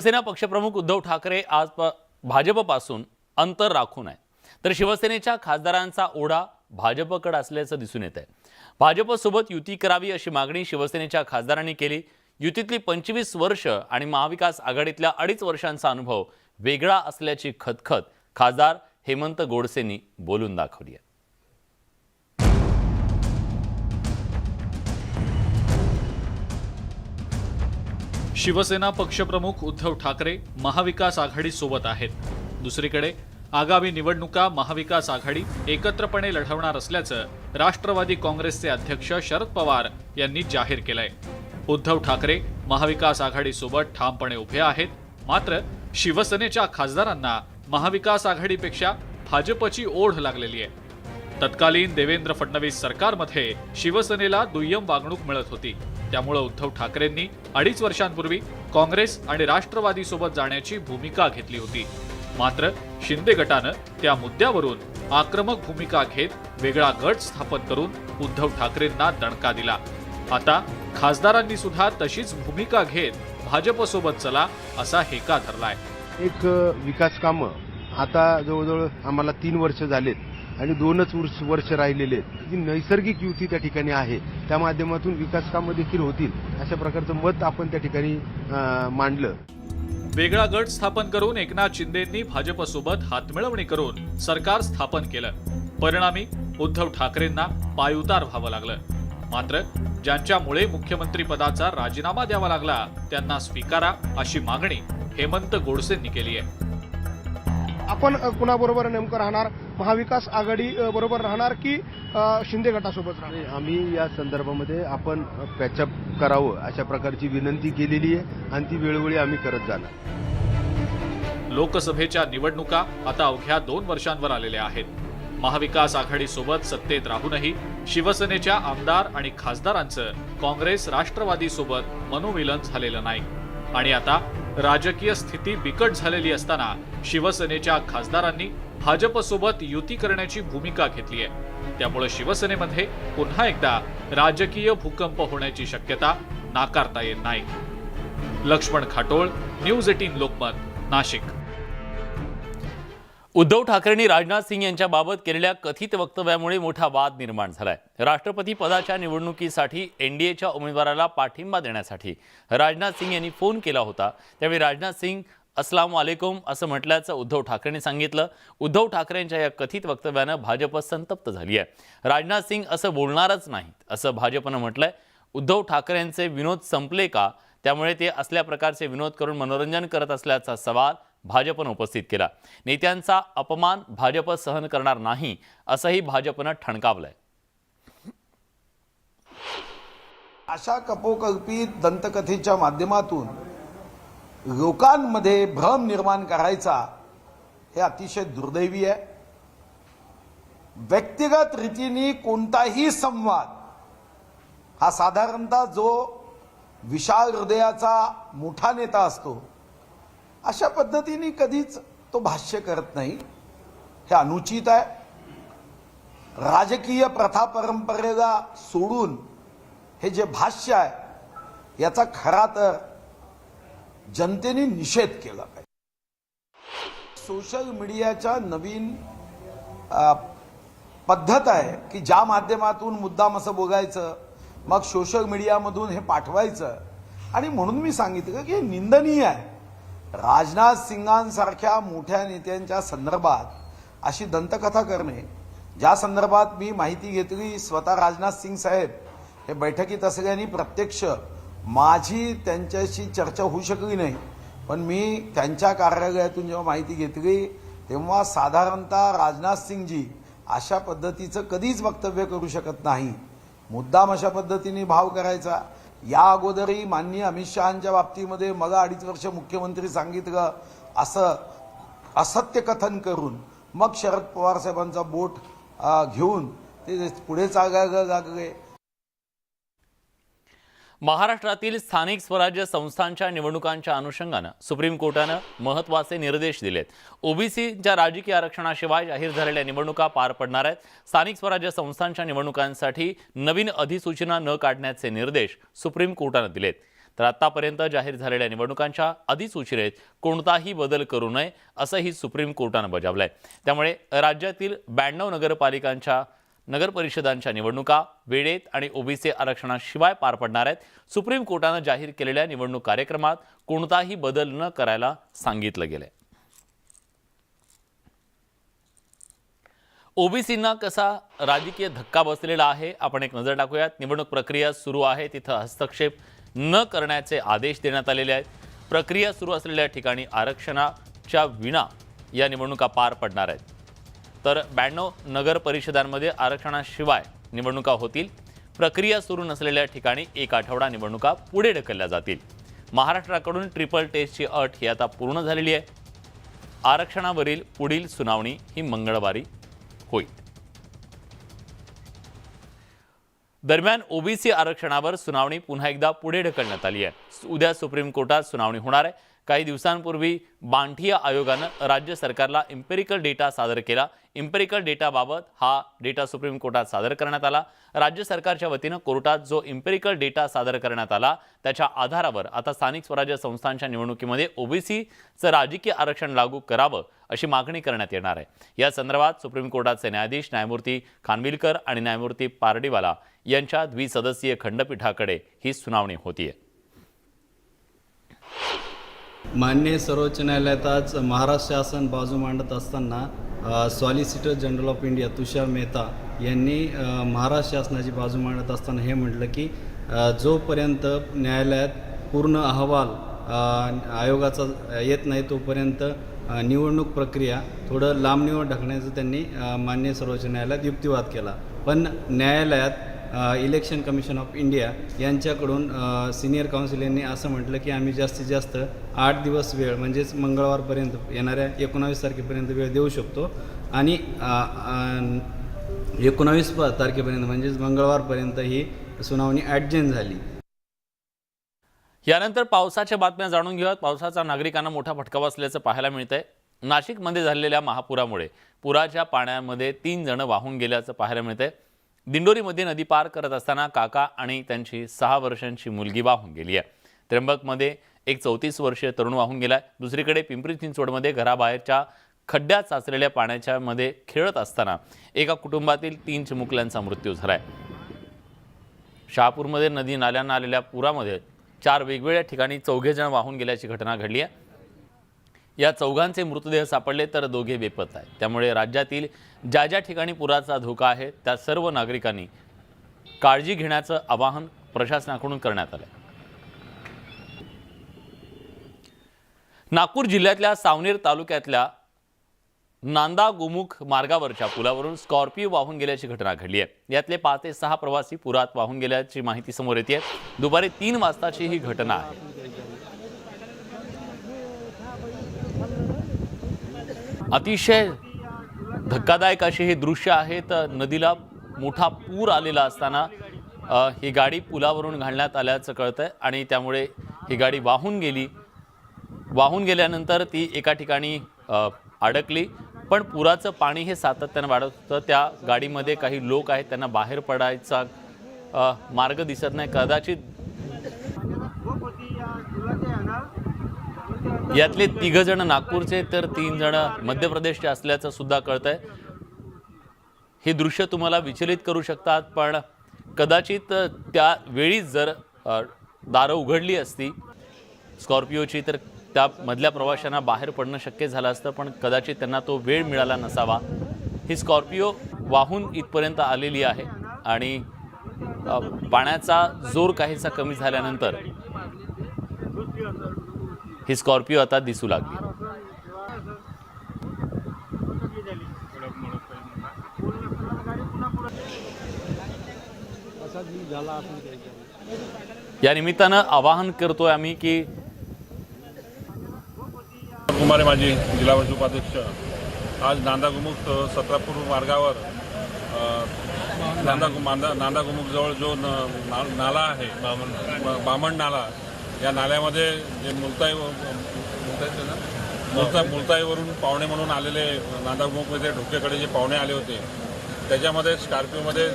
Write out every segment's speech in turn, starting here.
शिवसेना पक्षप्रमुख उद्धव ठाकरे आज भाजपपासून अंतर राखून आहे, तर शिवसेनेच्या खासदारांचा ओढा भाजपकडे असल्याचं दिसून येत आहे। भाजपसोबत युती करावी अशी मागणी शिवसेनेच्या खासदारांनी केली। युतीतली 25 वर्ष आणि महाविकास आघाडीतल्या 2.5 वर्षांचा अनुभव वेगळा असल्याची खतखत खासदार हेमंत गोडसेंनी बोलून दाखवली आहे। शिवसेना पक्षप्रमुख उद्धव ठाकरे महाविकास आघाडी सोबत आहेत। दुसरीकडे आगामी निवडणुका महाविकास आघाडी एकत्रपणे लढवणार असल्याचं राष्ट्रवादी काँग्रेसचे अध्यक्ष शरद पवार यांनी जाहीर केलंय। उद्धव ठाकरे महाविकास आघाडी सोबत ठामपणे उभे आहेत, मात्र शिवसेनेच्या खासदारांना महाविकास आघाडीपेक्षा भाजपची ओढ लागलेली आहे। तत्कालीन देवेंद्र फडणवीस सरकारमध्ये शिवसेनेला दुय्यम वागणूक मिळत होती, त्यामुळे उद्धव ठाकरेंनी 2.5 वर्षांपूर्वी काँग्रेस आणि राष्ट्रवादी सोबत जाण्याची भूमिका घेतली होती। मात्र शिंदे गटानं त्या मुद्द्यावरून आक्रमक भूमिका घेत वेगळा गट स्थापन करून उद्धव ठाकरेंना दणका दिला। आता खासदारांनी सुद्धा तशीच भूमिका घेत भाजपसोबत चला असा हेका धरलाय। एक विकास कामं आता जवळजवळ आम्हाला 3 वर्ष झालेत आणि 2च वर्ष राहिलेले आहेत। जी नैसर्गिक युती त्या ठिकाणी आहे, त्या माध्यमातून विकास कामं देखील होतील अशा प्रकारचं मत आपण त्या ठिकाणी मांडलं। वेगळा गट स्थापन करून एकनाथ शिंदेंनी भाजपसोबत हातमिळवणी करून सरकार स्थापन केलं। परिणामी उद्धव ठाकरेंना पायउतार व्हावं लागलं। मात्र ज्यांच्यामुळे मुख्यमंत्री पदाचा राजीनामा द्यावा लागला त्यांना स्वीकारा अशी मागणी हेमंत गोडसेंनी केली आहे। आपण कुणाबरोबर नेमकं राहणार? महाविकास आघाडी बरोबर राहणार की शिंदे गटासोबत राहणार? आम्ही या संदर्भामध्ये आपण पॅचअप करावं अशा प्रकारची विनंती केलेली आहे आणि ती वेळोवेळी आम्ही करत जाणार। लोकसभेच्या निवडणुका आता अवघ्या 2 वर्षांवर आलेल्या आहेत। महाविकास आघाडी सोबत सत्तेत राहूनही शिवसेनेच्या आमदार आणि खासदारांचं काँग्रेस राष्ट्रवादी सोबत मनोमिलन झालेलं नाही आणि आता राजकीय स्थिती बिकट झालेली असताना शिवसेनेच्या खासदारांनी भाजपसोबत युती करण्याची भूमिका घेतली आहे। त्यामुळे शिवसेनेमध्ये पुन्हा एकदा राजकीय भूकंप होण्याची शक्यता नाकारता येत नाही। लक्ष्मण खाटोळ, न्यूज 18 लोकमत, नाशिक। उद्धव ठाकरेंनी राजनाथ सिंग यांच्याबाबत केलेल्या कथित वक्तव्यामुळे मोठा वाद निर्माण झालाय। राष्ट्रपती पदाच्या निवडणुकीसाठी एनडीएच्या उमेदवाराला पाठिंबा देण्यासाठी राजनाथ सिंग यांनी फोन केला होता। त्यावेळी राजनाथ सिंग अस्सलाम वालेकुम असं म्हटल्याचं उद्धव ठाकरेंनी सांगितलं। उद्धव ठाकरेंच्या या कथित वक्तव्यानं भाजप संतप्त झाली आहे। राजनाथ सिंग असं बोलणारच नाहीत असं भाजपनं म्हटलंय। उद्धव ठाकरेंचे विनोद संपले का, त्यामुळे ते असल्या प्रकारचे विनोद करून मनोरंजन करत असल्याचा सवाल भाजपनं उपस्थित केला। नेत्यांचा अपमान भाजप सहन करणार नाही असंही भाजपनं ठणकावलंय। अशा कपोकल्पित दंतकथेच्या माध्यमातून लोकांमध्ये भ्रम निर्माण करायचा हे अतिशय दुर्दैवी आहे। व्यक्तिगत रीतीने कोणताही संवाद हा साधारणतः जो विशाल हृदयाचा मोठा नेता असतो अशा पद्धतीने कधीच तो भाष्य करत नाही, हे अनुचित आहे। राजकीय प्रथा परंपरेला सोडून हे जे भाष्य आहे याचा खरा तर जनतेने निषेध केला पाहिजे। सोशल मीडियाच्या नवीन पद्धत आहे की ज्या माध्यमातून मुद्दाम असं बोलायचं, मग सोशल मीडियामधून हे पाठवायचं, आणि म्हणून मी सांगितलं की हे निंदनीय आहे। राजनाथ सिंगांसारख्या मोठ्या नेत्यांच्या संदर्भात अशी दंतकथा करणे, ज्या संदर्भात मी माहिती घेतली स्वतः राजनाथ सिंग साहेब हे बैठकीत असल्याने प्रत्यक्ष माझी त्यांच्याशी चर्चा होऊ शकली नाही, पण मी त्यांच्या कार्यालयातून जेव्हा माहिती घेतली तेव्हा साधारणतः राजनाथ सिंगजी अशा पद्धतीचं कधीच वक्तव्य करू शकत नाही। मुद्दाम अशा पद्धतीने भाव करायचा। या अगोदरही माननीय अमित शहांच्या बाबतीमध्ये मला 2.5 वर्ष मुख्यमंत्री सांगितलं असं असत्य कथन करून मग शरद पवार साहेबांचा बोट घेऊन ते पुढे चालायला लागले। महाराष्ट्रातील स्थानिक स्वराज्य संस्थांच्या निवडणुकांच्या अनुषंगानं सुप्रीम कोर्टानं महत्त्वाचे निर्देश दिलेत। ओबीसीच्या राजकीय आरक्षणाशिवाय जाहीर झालेल्या निवडणुका पार पडणार आहेत। स्थानिक स्वराज्य संस्थांच्या निवडणुकांसाठी नवीन अधिसूचना न काढण्याचे निर्देश सुप्रीम कोर्टानं दिलेत। तर आतापर्यंत जाहीर झालेल्या निवडणुकांच्या अधिसूचनेत कोणताही बदल करू नये असंही सुप्रीम कोर्टानं बजावलंय। त्यामुळे राज्यातील 92 नगरपालिकांच्या नगरपरिषदांच्या निवडणुका वेळेत आणि ओबीसी आरक्षणाशिवाय पार पडणार आहेत। सुप्रीम कोर्टानं जाहीर केलेल्या निवडणूक कार्यक्रमात कोणताही बदल न करायला सांगितलं गेलंय। ओबीसींना कसा राजकीय धक्का बसलेला आहे आपण एक नजर टाकूयात। निवडणूक प्रक्रिया सुरू आहे तिथं हस्तक्षेप न करण्याचे आदेश देण्यात आलेले आहेत। प्रक्रिया सुरू असलेल्या ठिकाणी आरक्षणाच्या विना या निवडणुका पार पडणार आहेत। तर 92 नगर परिषदांमध्ये आरक्षणाशिवाय निवडणुका होतील। प्रक्रिया सुरू नसलेल्या ठिकाणी एक आठवडा निवडणुका पुढे ढकलल्या जातील। महाराष्ट्राकडून ट्रिपल टेस्टची अट ही आता पूर्ण झालेली आहे। आरक्षणावरील पुढील सुनावणी ही मंगळवारी होईल। दरम्यान ओबीसी आरक्षणावर सुनावणी पुन्हा एकदा पुढे ढकलण्यात आली आहे। उद्या सुप्रीम कोर्टात सुनावणी होणार आहे। काही दिवसांपूर्वी बांठिया आयोगानं राज्य सरकारला इम्पेरिकल डेटा सादर केला। इम्पेरिकल डेटाबाबत हा डेटा सुप्रीम कोर्टात सादर करण्यात आला। राज्य सरकारच्या वतीनं कोर्टात जो इम्पेरिकल डेटा सादर करण्यात आला त्याच्या आधारावर आता स्थानिक स्वराज्य संस्थांच्या निवडणुकीमध्ये ओबीसीचं राजकीय आरक्षण लागू करावं अशी मागणी करण्यात येणार आहे। या संदर्भात सुप्रीम कोर्टाचे न्यायाधीश न्यायमूर्ती खानविलकर आणि न्यायमूर्ती पारडीवाला यांच्या द्विसदस्यीय खंडपीठाकडे ही सुनावणी होतीये। माननीय सर्वोच्च न्यायालयात आज महाराष्ट्र शासन बाजू मांडत असताना solicitor general of India Tushar Mehta यांनी महाराष्ट्र शासनाची बाजू मांडत असताना हे म्हटलं की जोपर्यंत न्यायालयात पूर्ण अहवाल आयोगाचा येत नाही तोपर्यंत निवडणूक प्रक्रिया थोडं लांबणीवर ढकलण्याचं त्यांनी माननीय सर्वोच्च न्यायालयात युक्तिवाद केला। पण न्यायालयात इलेक्शन कमिशन ऑफ इंडिया यांच्याकडून सिनियर काउन्सिल यांनी असं म्हटलं की आम्ही जास्तीत जास्त 8 दिवस वेळ म्हणजेच मंगळवारपर्यंत येणाऱ्या 19 तारखेपर्यंत वेळ देऊ शकतो आणि 19 तारखेपर्यंत म्हणजेच मंगळवारपर्यंत ही सुनावणी ॲडजेंट झाली। यानंतर पावसाच्या बातम्या जाणून घेऊयात। पावसाचा नागरिकांना मोठा फटका बसल्याचं पाहायला मिळतंय। नाशिकमध्ये झालेल्या महापुरामुळे पुराच्या पाण्यामध्ये 3 जण वाहून गेल्याचं पाहायला मिळतंय। दिंडोरीमध्ये नदी पार करत असताना काका आणि त्यांची 6 वर्षांची मुलगी वाहून गेली आहे। त्र्यंबकमध्ये एक 34 वर्षीय तरुण वाहून गेलाय। दुसरीकडे पिंपरी चिंचवडमध्ये घराबाहेरच्या खड्ड्यात साचलेल्या पाण्याच्या मध्ये खेळत असताना एका कुटुंबातील 3 चिमुकल्यांचा मृत्यू झालाय। शहापूरमध्ये नदी नाल्यांना आलेल्या पुरामध्ये 4 वेगवेगळ्या ठिकाणी 4 जण वाहून गेल्याची घटना घडली आहे। या 4घांचे मृतदेह सापडले तर 2 बेपत्ता आहेत। त्यामुळे राज्यातील ज्या ज्या ठिकाणी पुराचा धोका आहे त्या सर्व नागरिकांनी काळजी घेण्याचं आवाहन प्रशासनाकडून करण्यात आलं। नागपूर जिल्ह्यातल्या सावनेर तालुक्यातल्या नांदा गोमुख मार्गावरच्या पुलावरून स्कॉर्पिओ वाहून गेल्याची घटना घडली आहे। यातले 5 ते 6 प्रवासी पुरात वाहून गेल्याची माहिती समोर येते। दुपारी 3 वाजताची ही घटना आहे। अतिशय धक्कादायक अशी हे दृश्य आहेत। नदीला मोठा पूर आलेला असताना ही गाडी पुलावरून घालण्यात आल्याचं कळतंय आणि त्यामुळे ही गाडी वाहून गेली। वाहून गेल्यानंतर ती एका ठिकाणी अडकली। पण पुराचं पाणी हे सातत्यानं वाढत होतं। त्या गाडीमध्ये काही लोक आहेत त्यांना बाहेर पडायचा मार्ग दिसत नाही। कदाचित यातले 3 जण नागपूरचे तर 3 जण मध्य प्रदेशचे असल्याचं सुद्धा कळतंय। हे दृश्य तुम्हाला विचलित करू शकतात पण कदाचित त्या वेळी जर दारं उघडली असती स्कॉर्पिओची तर त्या मधल्या प्रवाशांना बाहेर पडणं शक्य झालं असतं पण कदाचित त्यांना तो वेळ मिळाला नसावा। ही स्कॉर्पिओ वाहून इथपर्यंत आलेली आहे आणि पाण्याचा जोर काहीसा कमी झाल्यानंतर ही स्कॉर्पिओ आता दिसू लागली। या निमित्तानं आवाहन करतोय आम्ही की कुमार माझी जिल्हा परिषद उपाध्यक्ष आज नांदागुमुख 17 मार्गावर नांदागुमुख जवळ जो नाला आहे बामण नाला या नाल्यामध्ये जे मुलताईवरून पाहुणे म्हणून आलेले नांदागुमुखमध्ये ढोकेकडे जे पाहुणे आले होते त्याच्यामध्ये स्कॉर्पिओमध्ये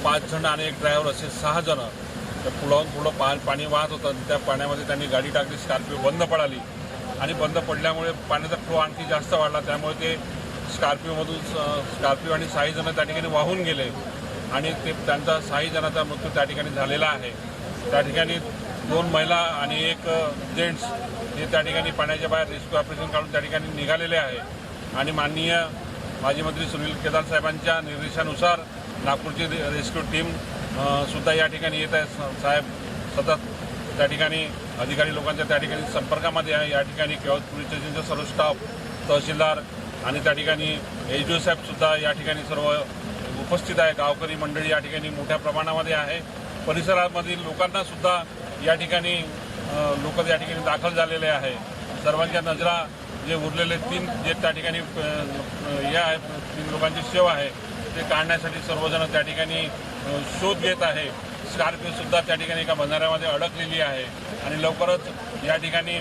5 जण आणि एक ड्रायव्हर असे 6 जण त्या पुलावरून पुढं पाणी वाहत होतं. त्या पाण्यामध्ये त्यांनी गाडी टाकली, स्कॉर्पिओ बंद पडाली आणि बंद पडल्यामुळे पाण्याचा फ्लो आणखी जास्त वाढला. त्यामुळे ते स्कॉर्पिओ आणि 6 जण त्या ठिकाणी वाहून गेले आणि त्यांचा 6 जणांचा मृत्यू त्या ठिकाणी झालेला आहे. त्या ठिकाणी 2 महिला आणि 1 जेंट्स हे त्या ठिकाणी पाण्याच्या बाहेर रेस्क्यू ऑपरेशन काढून त्या ठिकाणी निघालेले आहे. आणि माननीय माजी मंत्री सुनील केदार साहेबांच्या निर्देशानुसार नागपूरची रेस्क्यू टीम सुद्धा या ठिकाणी येत आहे. साहेब सतत त्या ठिकाणी अधिकारी लोकांच्या त्या ठिकाणी संपर्कामध्ये आहे. या ठिकाणी केवळ पोलीस स्टेशनचा सर्व स्टाफ, तहसीलदार आणि त्या ठिकाणी एचडीओ साहेब सुद्धा या ठिकाणी सर्व उपस्थित आहे. गावकरी मंडळी या ठिकाणी मोठ्या प्रमाणामध्ये आहे. परिसरामधील लोकांना सुद्धा या ठिकाणी लोक या ठिकाणी दाखल झालेले आहे. सर्वांच्या नजरा जे उरलेले 3 जे त्या ठिकाणी हे आहे 3 लोकांची सेवा आहे ते काढण्यासाठी सर्वजण त्या ठिकाणी शोध घेत आहे. स्कॉर्पिओ सुद्धा त्या ठिकाणी एका बंधाऱ्यामध्ये अडकलेली आहे आणि लवकरच या ठिकाणी